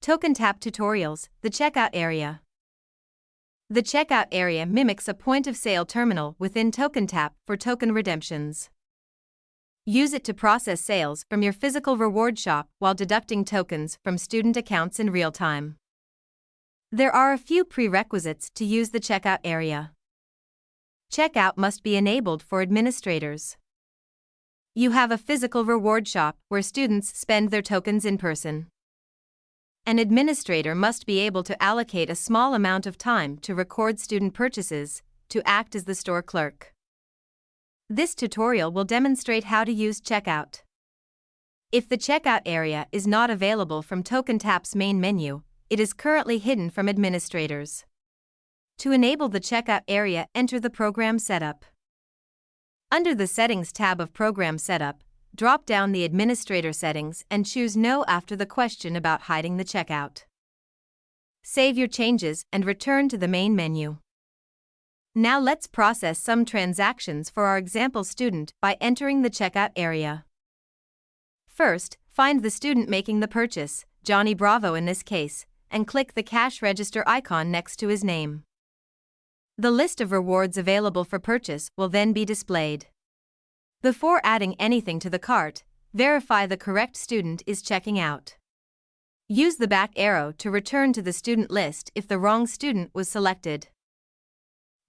TokenTap tutorials, the checkout area. The checkout area mimics a point-of-sale terminal within TokenTap for token redemptions. Use it to process sales from your physical reward shop while deducting tokens from student accounts in real time. There are a few prerequisites to use the checkout area. Checkout must be enabled for administrators. You have a physical reward shop where students spend their tokens in person. An administrator must be able to allocate a small amount of time to record student purchases, to act as the store clerk. This tutorial will demonstrate how to use checkout. If the checkout area is not available from TokenTap's main menu, it is currently hidden from administrators. To enable the checkout area, enter the Program Setup. Under the Settings tab of Program Setup, drop down the Administrator Settings and choose No after the question about hiding the checkout. Save your changes and return to the main menu. Now let's process some transactions for our example student by entering the checkout area. First, find the student making the purchase, Johnny Bravo in this case, and click the cash register icon next to his name. The list of rewards available for purchase will then be displayed. Before adding anything to the cart, verify the correct student is checking out. Use the back arrow to return to the student list if the wrong student was selected.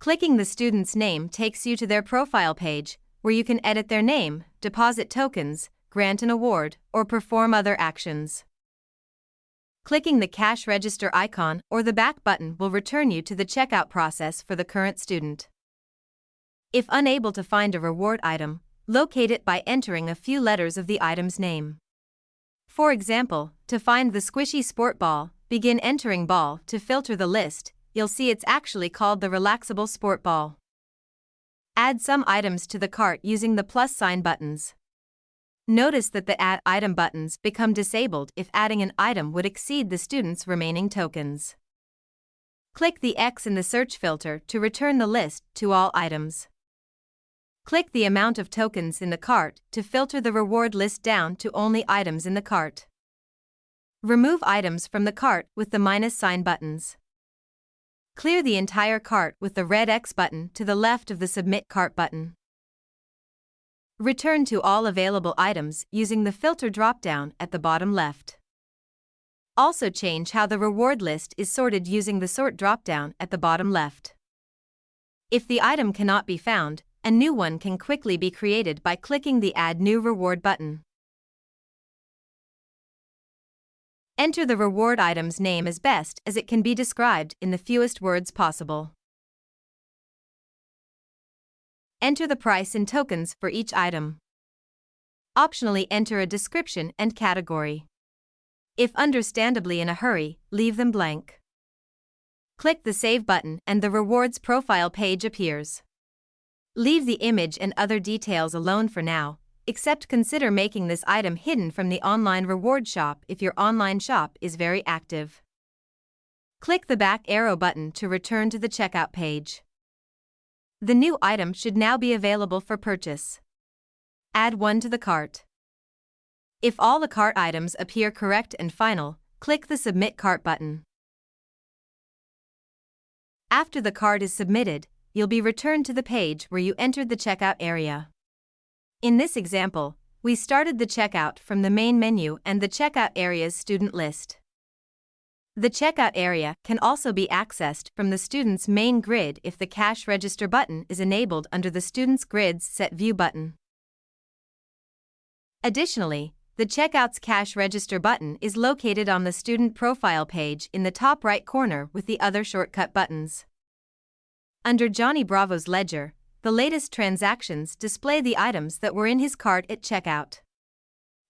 Clicking the student's name takes you to their profile page, where you can edit their name, deposit tokens, grant an award, or perform other actions. Clicking the cash register icon or the back button will return you to the checkout process for the current student. If unable to find a reward item, locate it by entering a few letters of the item's name. For example, to find the squishy sport ball, begin entering ball. To filter the list, you'll see it's actually called the relaxable sport ball. Add some items to the cart using the plus sign buttons. Notice that the Add Item buttons become disabled if adding an item would exceed the student's remaining tokens. Click the X in the search filter to return the list to all items. Click the amount of tokens in the cart to filter the reward list down to only items in the cart. Remove items from the cart with the minus sign buttons. Clear the entire cart with the red X button to the left of the Submit Cart button. Return to all available items using the filter drop-down at the bottom left. Also change how the reward list is sorted using the Sort drop-down at the bottom left. If the item cannot be found, a new one can quickly be created by clicking the Add New Reward button. Enter the reward item's name as best as it can be described in the fewest words possible. Enter the price in tokens for each item. Optionally enter a description and category. If understandably in a hurry, leave them blank. Click the Save button and the rewards profile page appears. Leave the image and other details alone for now, except consider making this item hidden from the online reward shop if your online shop is very active. Click the back arrow button to return to the checkout page. The new item should now be available for purchase. Add one to the cart. If all the cart items appear correct and final, click the Submit Cart button. After the cart is submitted, you'll be returned to the page where you entered the checkout area. In this example, we started the checkout from the main menu and the checkout area's student list. The checkout area can also be accessed from the student's main grid if the cash register button is enabled under the student's grid's Set View button. Additionally, the checkout's cash register button is located on the student profile page in the top right corner with the other shortcut buttons. Under Johnny Bravo's ledger, the latest transactions display the items that were in his cart at checkout.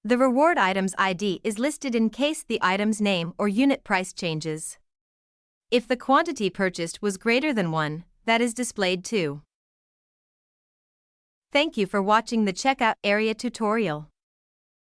The reward item's ID is listed in case the item's name or unit price changes. If the quantity purchased was greater than 1, that is displayed too. Thank you for watching the checkout area tutorial.